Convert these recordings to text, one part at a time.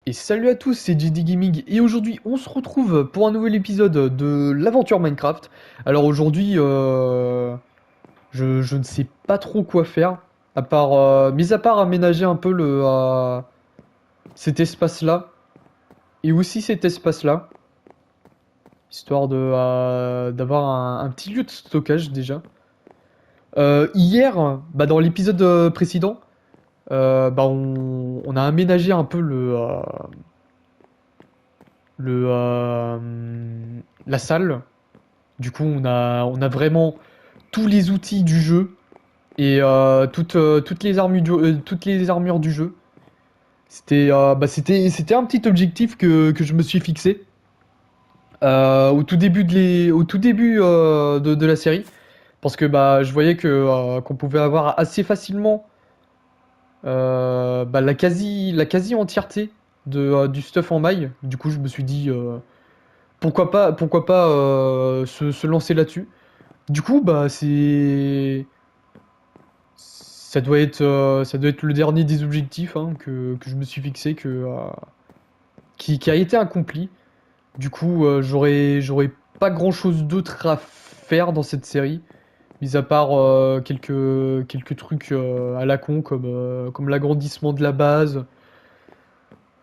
Et salut à tous, c'est JD Gaming et aujourd'hui on se retrouve pour un nouvel épisode de l'aventure Minecraft. Alors aujourd'hui, je ne sais pas trop quoi faire, mis à part aménager un peu cet espace-là et aussi cet espace-là, histoire d'avoir un petit lieu de stockage déjà. Hier, dans l'épisode précédent, on a aménagé un peu la salle. Du coup, on a vraiment tous les outils du jeu et toutes les armures du jeu. C'était un petit objectif que je me suis fixé au tout début de la série. Parce que je voyais qu'on pouvait avoir assez facilement la quasi entièreté du stuff en maille. Du coup, je me suis dit pourquoi pas se lancer là-dessus. Du coup, ça doit être le dernier des objectifs hein, que je me suis fixé, qui a été accompli. Du coup, j'aurais pas grand-chose d'autre à faire dans cette série, mis à part quelques trucs à la con, comme l'agrandissement de la base.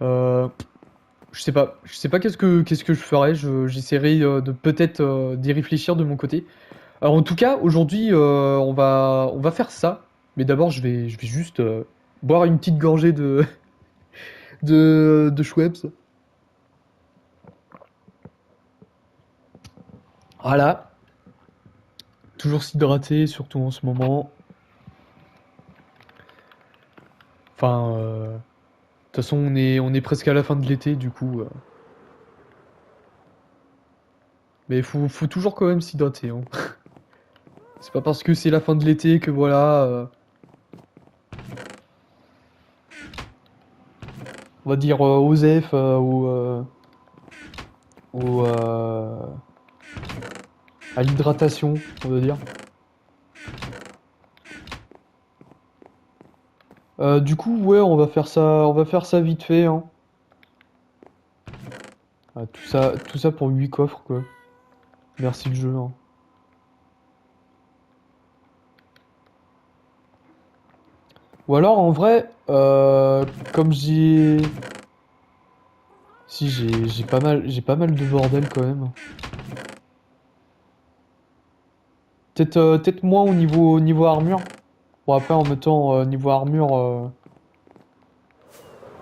Euh, je sais pas qu'est-ce que je ferais. J'essaierai de peut-être d'y réfléchir de mon côté. Alors en tout cas, aujourd'hui, on va faire ça. Mais d'abord, je vais juste boire une petite gorgée de Schweppes. Voilà. Toujours s'hydrater, surtout en ce moment. Enfin, de toute façon, on est presque à la fin de l'été, du coup. Mais faut toujours quand même s'hydrater, hein. C'est pas parce que c'est la fin de l'été que voilà. On va dire OSEF ou à l'hydratation, on va dire. Du coup, ouais, on va faire ça vite fait, hein. Ah, tout ça pour 8 coffres, quoi. Merci le jeu, hein. Ou alors, en vrai, comme si j'ai pas mal de bordel quand même. Peut-être moins au niveau armure. Bon, après, en mettant niveau armure,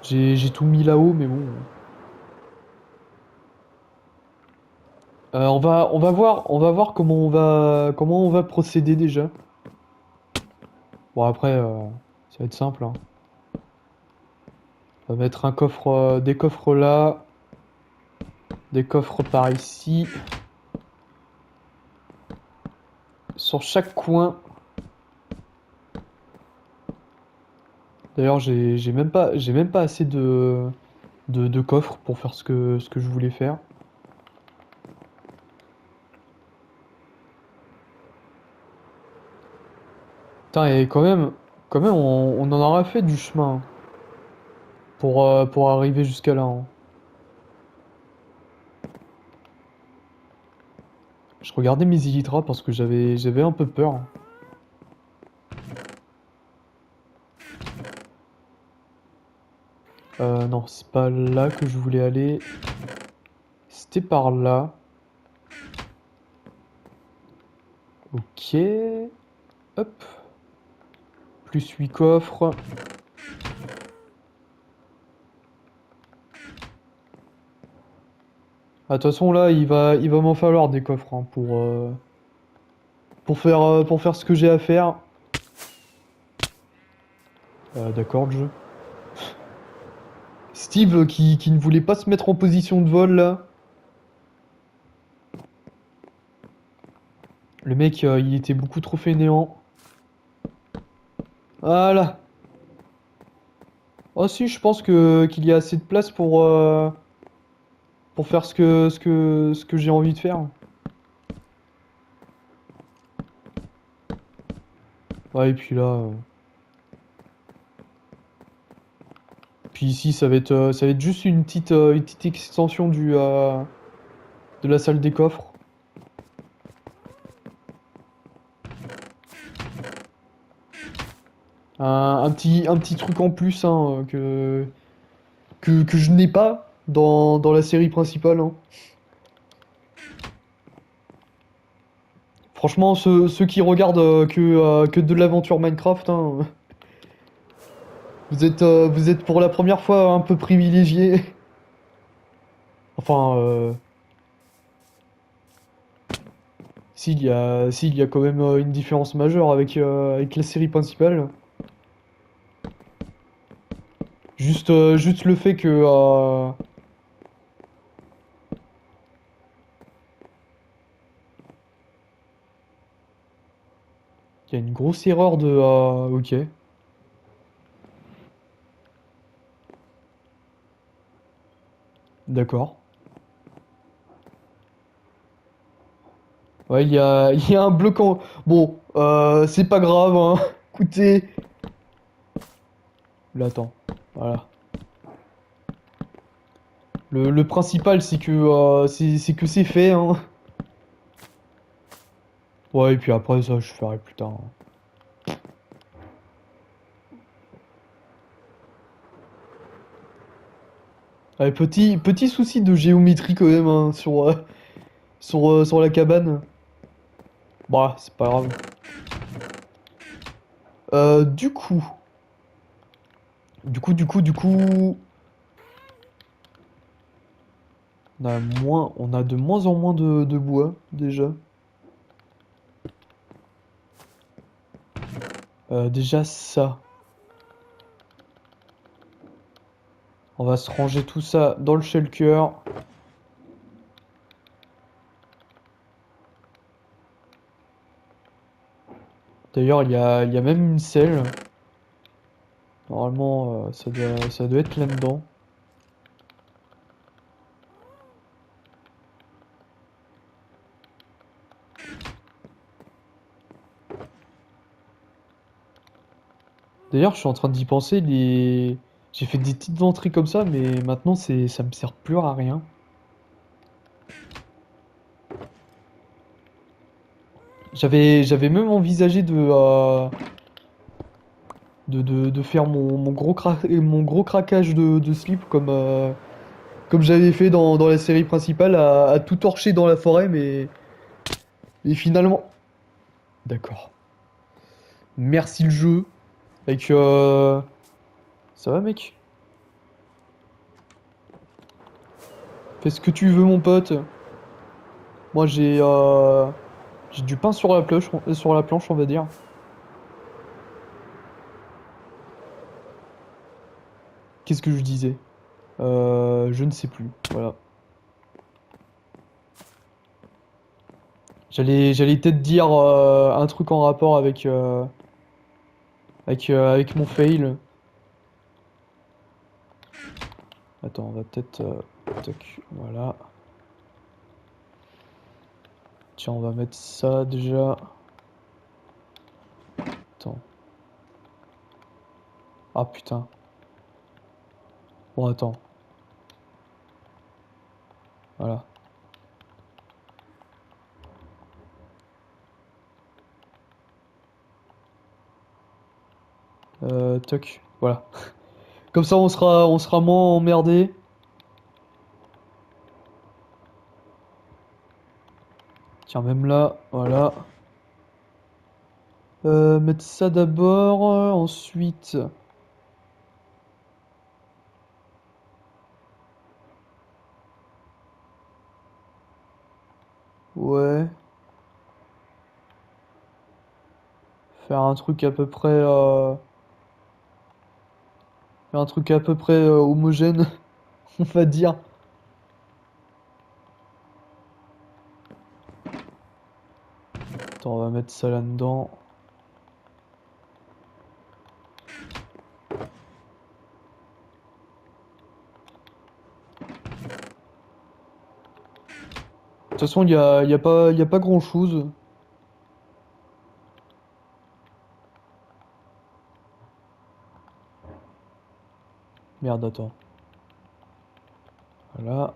j'ai tout mis là-haut, mais bon. On va voir comment on va procéder déjà. Bon, après, ça va être simple, hein. On va mettre des coffres là, des coffres par ici, sur chaque coin. D'ailleurs, j'ai même pas assez de coffres pour faire ce que je voulais faire. Putain, et quand même, on en aura fait du chemin hein, pour arriver jusqu'à là, hein. Je regardais mes Elytra parce que j'avais un peu peur. Non, c'est pas là que je voulais aller. C'était par là. Ok. Hop. Plus 8 coffres. Ah, de toute façon, là, il va m'en falloir des coffres hein, pour faire ce que j'ai à faire. D'accord, le jeu. Steve qui ne voulait pas se mettre en position de vol, là. Le mec, il était beaucoup trop fainéant. Voilà. Oh si, je pense que qu'il y a assez de place pour faire ce que j'ai envie de faire. Ouais, et puis là... Puis ici, ça va être juste une petite extension de la salle des coffres. Un petit truc en plus hein, que je n'ai pas dans la série principale. Hein. Franchement, ceux qui regardent que de l'aventure Minecraft, hein, vous êtes pour la première fois un peu privilégiés. Enfin, s'il y a quand même une différence majeure avec la série principale. Juste le fait que il y a une grosse erreur de ok, d'accord. Ouais, il y a un bloquant. Bon, c'est pas grave, hein. Écoutez. Là, attends. Voilà. Le principal, c'est que c'est fait, hein. Ouais, et puis après, ça, je ferai plus tard. Hein. Ouais, petit souci de géométrie quand même, hein, sur la cabane. Bah, c'est pas grave. Du coup. Du coup. On a de moins en moins de bois, déjà. Déjà ça. On va se ranger tout ça dans le shulker. D'ailleurs, il y a même une selle. Normalement, ça doit être là-dedans. D'ailleurs, je suis en train d'y penser, j'ai fait des petites entrées comme ça, mais maintenant, ça me sert plus à rien. J'avais même envisagé de faire mon gros craquage de slip comme j'avais fait dans la série principale, à tout torcher dans la forêt, mais finalement... D'accord. Merci le jeu. Avec ça va mec? Fais ce que tu veux mon pote. Moi j'ai du pain sur la planche on va dire. Qu'est-ce que je disais? Je ne sais plus. Voilà. J'allais peut-être dire un truc en rapport avec mon fail. Attends, on va peut-être tac, voilà. Tiens, on va mettre ça déjà. Attends. Ah putain. Bon attends. Voilà. Toc. Voilà. Comme ça on sera moins emmerdé. Tiens, même là, voilà. Mettre ça d'abord, ensuite. Ouais. Faire un truc à peu près. Faire un truc à peu près homogène, on va dire. Attends, on va mettre ça là-dedans. De toute façon, il y a pas grand-chose. Merde, attends. Voilà.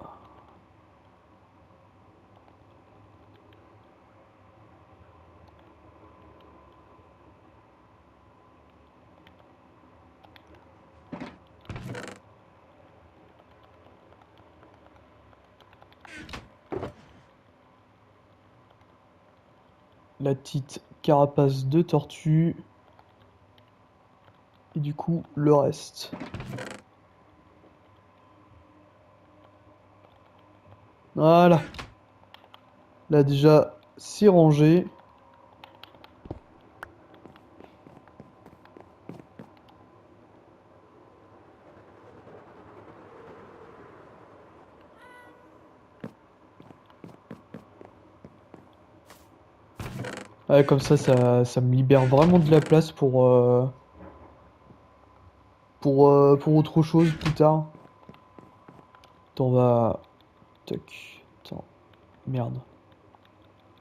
La petite carapace de tortue. Et du coup, le reste. Voilà. Là déjà, c'est rangé. Ouais, comme ça me libère vraiment de la place pour autre chose plus tard. Attends, on va... Tac. Attends. Merde.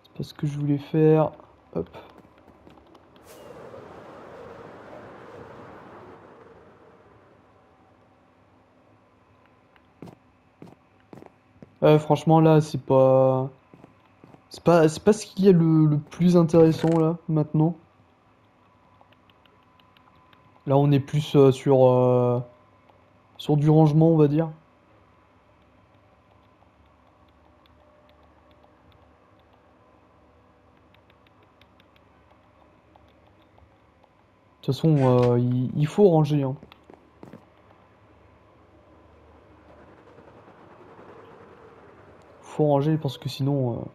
C'est pas ce que je voulais faire. Hop. Ouais, franchement, là, c'est pas... C'est pas ce qu'il y a le plus intéressant, là, maintenant. Là, on est plus sur du rangement, on va dire. De toute façon, il faut ranger, hein. Faut ranger parce que sinon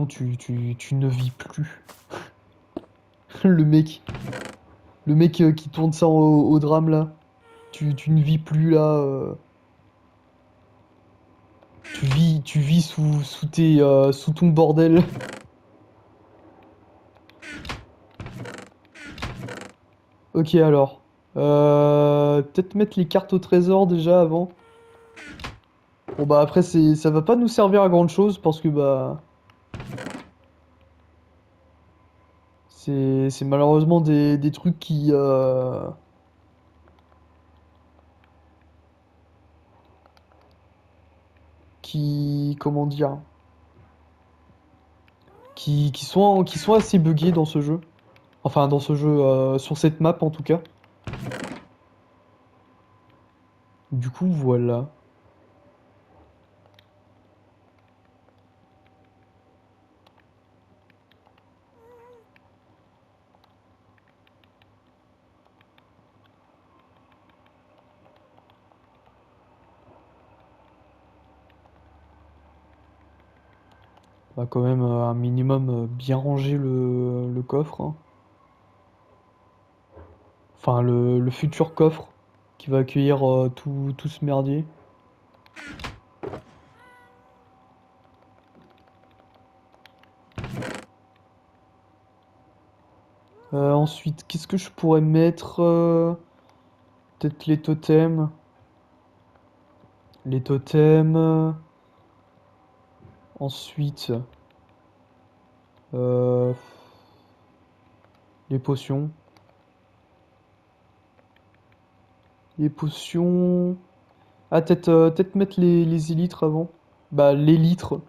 tu ne vis plus. Le mec, le mec qui tourne ça au drame là. Tu ne vis plus là. Tu vis sous ton bordel. Ok alors. Peut-être mettre les cartes au trésor déjà avant. Bon bah après ça va pas nous servir à grande chose parce que bah c'est malheureusement des trucs qui comment dire qui sont assez buggés dans ce jeu. Enfin dans ce jeu sur cette map en tout cas. Du coup voilà. On va quand même un minimum bien ranger le coffre, hein. Enfin le futur coffre qui va accueillir tout ce merdier. Ensuite, qu'est-ce que je pourrais mettre peut-être les totems. Les totems. Ensuite, euh, les potions. Les potions. Ah, peut-être mettre les élytres avant. Bah, l'élytre.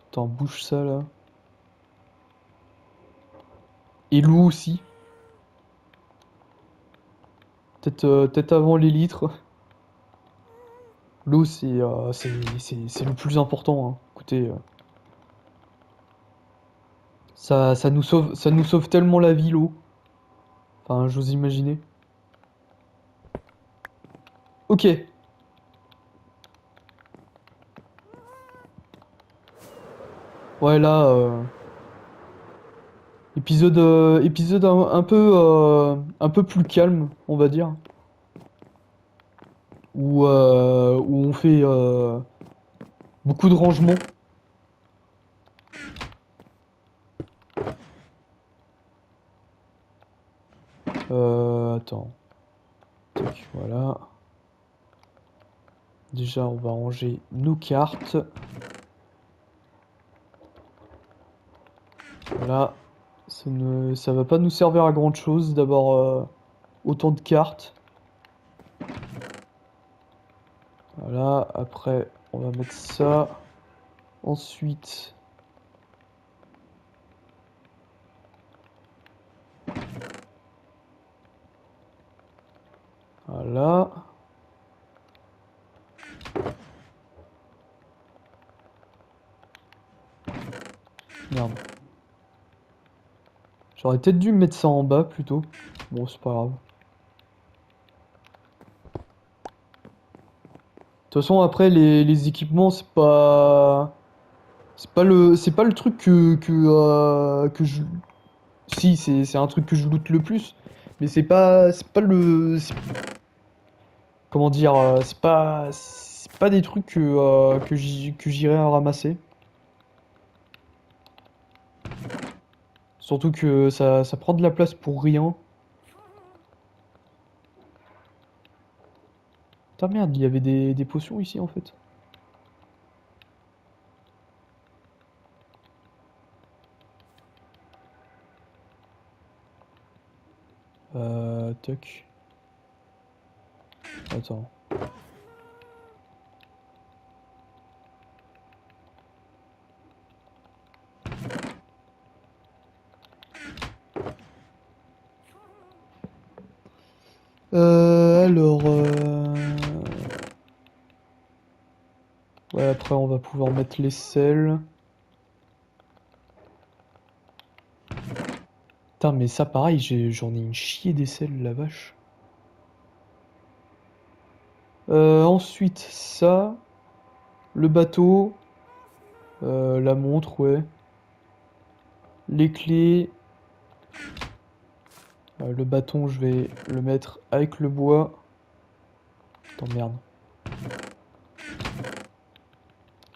Attends, bouge ça là. Et loup aussi. Peut-être avant l'élytre. L'eau, c'est le plus important, hein. Écoutez, ça nous sauve tellement la vie, l'eau. Enfin, j'ose imaginer. Ok. Ouais, là, épisode un peu plus calme, on va dire. Où on fait beaucoup de rangement. Attends. Tac, voilà. Déjà, on va ranger nos cartes. Voilà. Ça va pas nous servir à grand chose d'avoir autant de cartes. Voilà, après on va mettre ça. Ensuite, voilà. Merde. J'aurais peut-être dû mettre ça en bas plutôt. Bon, c'est pas grave. De toute façon, après, les équipements, c'est pas le truc que je... Si, c'est un truc que je loot le plus. Mais c'est pas comment dire, c'est pas des trucs que j'irai ramasser. Surtout que ça prend de la place pour rien. Putain, merde, il y avait des potions ici, en fait. Toc. Attends. Alors... Ouais, après, on va pouvoir mettre les selles. Putain, mais ça, pareil, j'en ai une chier des selles, la vache. Ensuite, ça... Le bateau... la montre, ouais. Les clés... le bâton, je vais le mettre avec le bois. Attends, merde.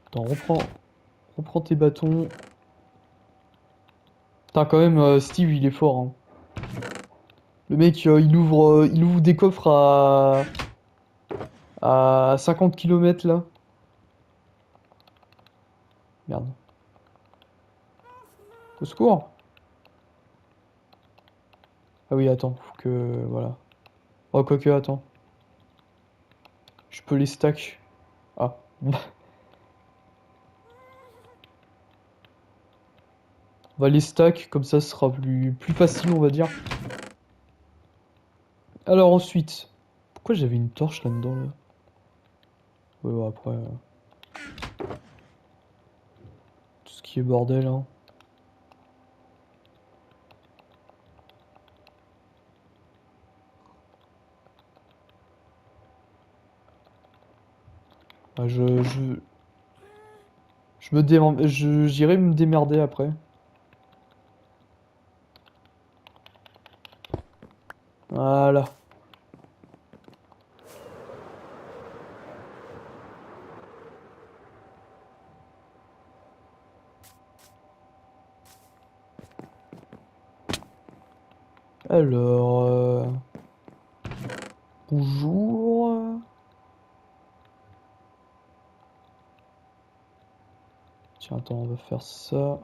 Attends, reprends tes bâtons. Putain, quand même, Steve, il est fort, hein. Le mec, il ouvre des coffres à 50 km, là. Merde. Au secours. Ah oui, attends, faut que... Voilà. Oh, quoique, attends. Je peux les stack. Ah. On va les stack, comme ça ce sera plus facile, on va dire. Alors ensuite... Pourquoi j'avais une torche là-dedans, là? Ouais, ouais, après... tout ce qui est bordel, hein. Ah, j'irai me démerder après. Voilà. Alors... Bonjour. Tiens, attends, on va faire ça.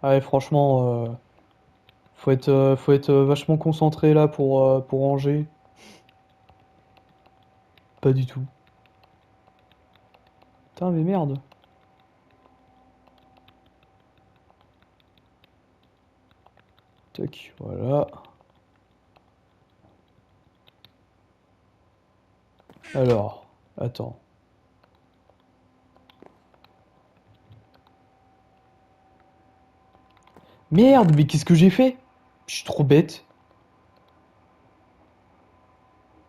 Ah ouais, franchement, faut être vachement concentré là pour ranger. Pas du tout. Putain, mais merde. Tac, voilà. Alors, attends. Merde, mais qu'est-ce que j'ai fait? Je suis trop bête.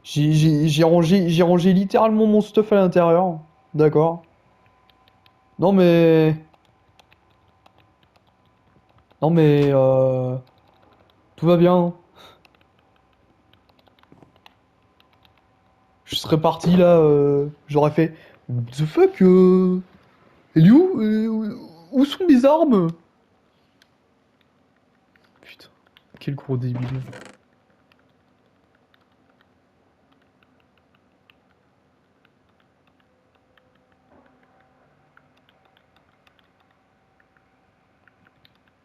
J'ai rangé littéralement mon stuff à l'intérieur. D'accord. Non mais... Non mais... Tout va bien. Je serais parti là, j'aurais fait What the fuck, elle est où? Où sont mes armes? Putain, quel gros débile.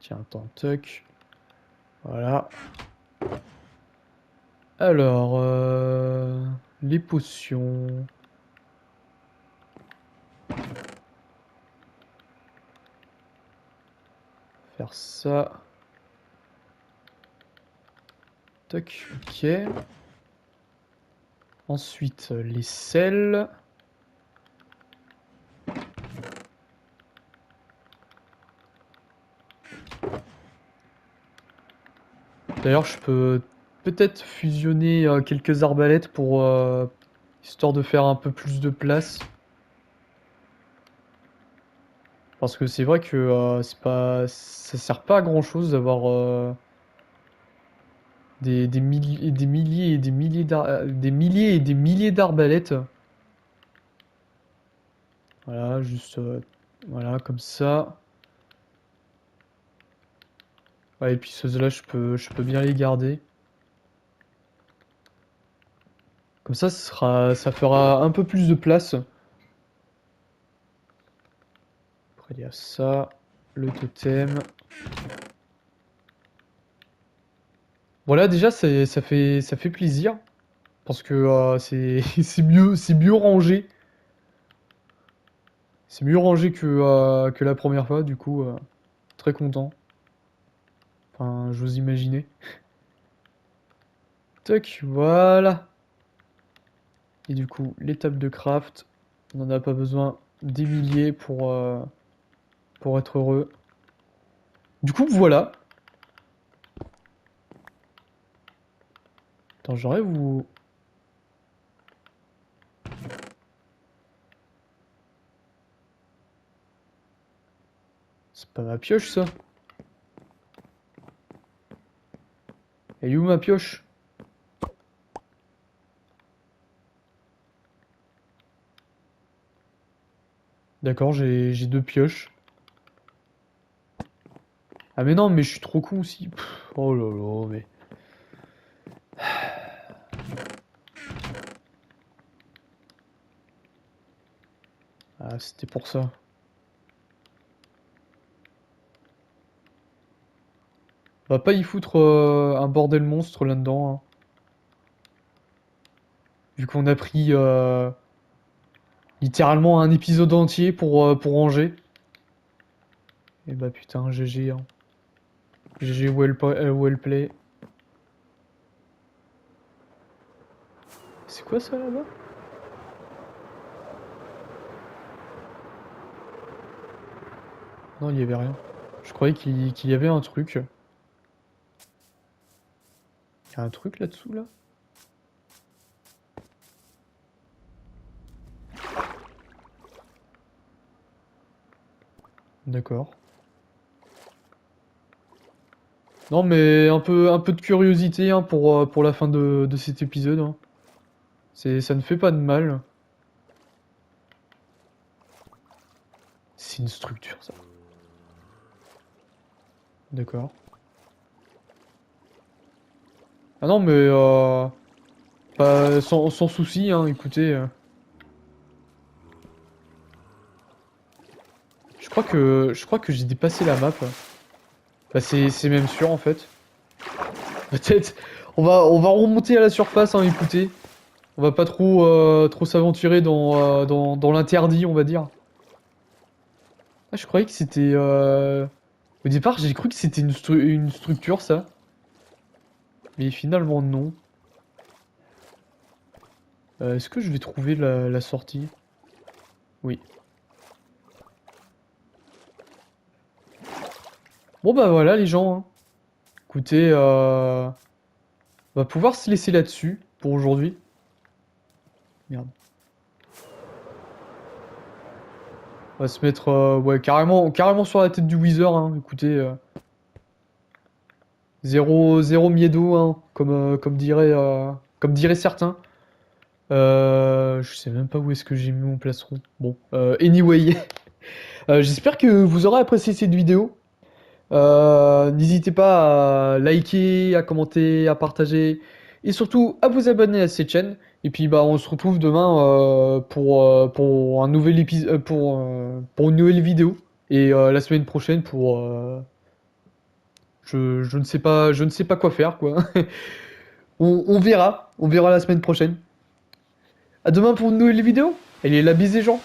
Tiens, attends, tuck. Voilà. Alors, les potions. Faire ça. Toc, ok. Ensuite, les sels. D'ailleurs, je peux peut-être fusionner quelques arbalètes pour histoire de faire un peu plus de place. Parce que c'est vrai que c'est pas, ça sert pas à grand-chose d'avoir des milliers et des milliers des milliers et des milliers d'arbalètes. Voilà, juste voilà comme ça. Ouais, et puis ceux-là, je peux bien les garder. Comme ça fera un peu plus de place. Après, il y a ça, le totem. Voilà, déjà, ça fait plaisir. Parce que c'est mieux rangé. C'est mieux rangé que la première fois, du coup, très content. Enfin, j'ose imaginer. Tac, voilà. Et du coup, l'étape de craft, on n'en a pas besoin des milliers pour être heureux. Du coup, voilà. Attends, j'aurais vous... C'est pas ma pioche, ça. Elle est où ma pioche? D'accord, j'ai deux pioches. Ah mais non, mais je suis trop con aussi. Oh là là, mais... Ah, c'était pour ça. On va pas y foutre un bordel monstre là-dedans, hein. Vu qu'on a pris littéralement un épisode entier pour ranger. Et bah putain, GG, hein. GG well play. C'est quoi ça là-bas? Non, il y avait rien. Je croyais qu'il y avait un truc. Il y a un truc là-dessous là? D'accord. Non mais un peu de curiosité hein, pour la fin de cet épisode, hein. Ça ne fait pas de mal. C'est une structure ça. D'accord. Ah non mais sans souci, hein, écoutez. Je crois que j'ai dépassé la map. Bah c'est même sûr en fait. Peut-être. On va remonter à la surface, hein, écoutez. On va pas trop s'aventurer dans l'interdit, on va dire. Ah, je croyais que c'était... Au départ, j'ai cru que c'était une structure, ça. Mais finalement, non. Est-ce que je vais trouver la sortie? Oui. Bon bah voilà les gens, hein. Écoutez, on va pouvoir se laisser là-dessus pour aujourd'hui. Merde. On va se mettre ouais, carrément sur la tête du Wither, hein. Écoutez, zéro miedo, hein, comme diraient certains. Je sais même pas où est-ce que j'ai mis mon plastron. Bon, anyway, j'espère que vous aurez apprécié cette vidéo. N'hésitez pas à liker, à commenter, à partager et surtout à vous abonner à cette chaîne. Et puis bah on se retrouve demain pour un nouvel épisode pour une nouvelle vidéo et la semaine prochaine pour je ne sais pas quoi faire quoi. On verra la semaine prochaine. À demain pour une nouvelle vidéo. Allez la bise les gens.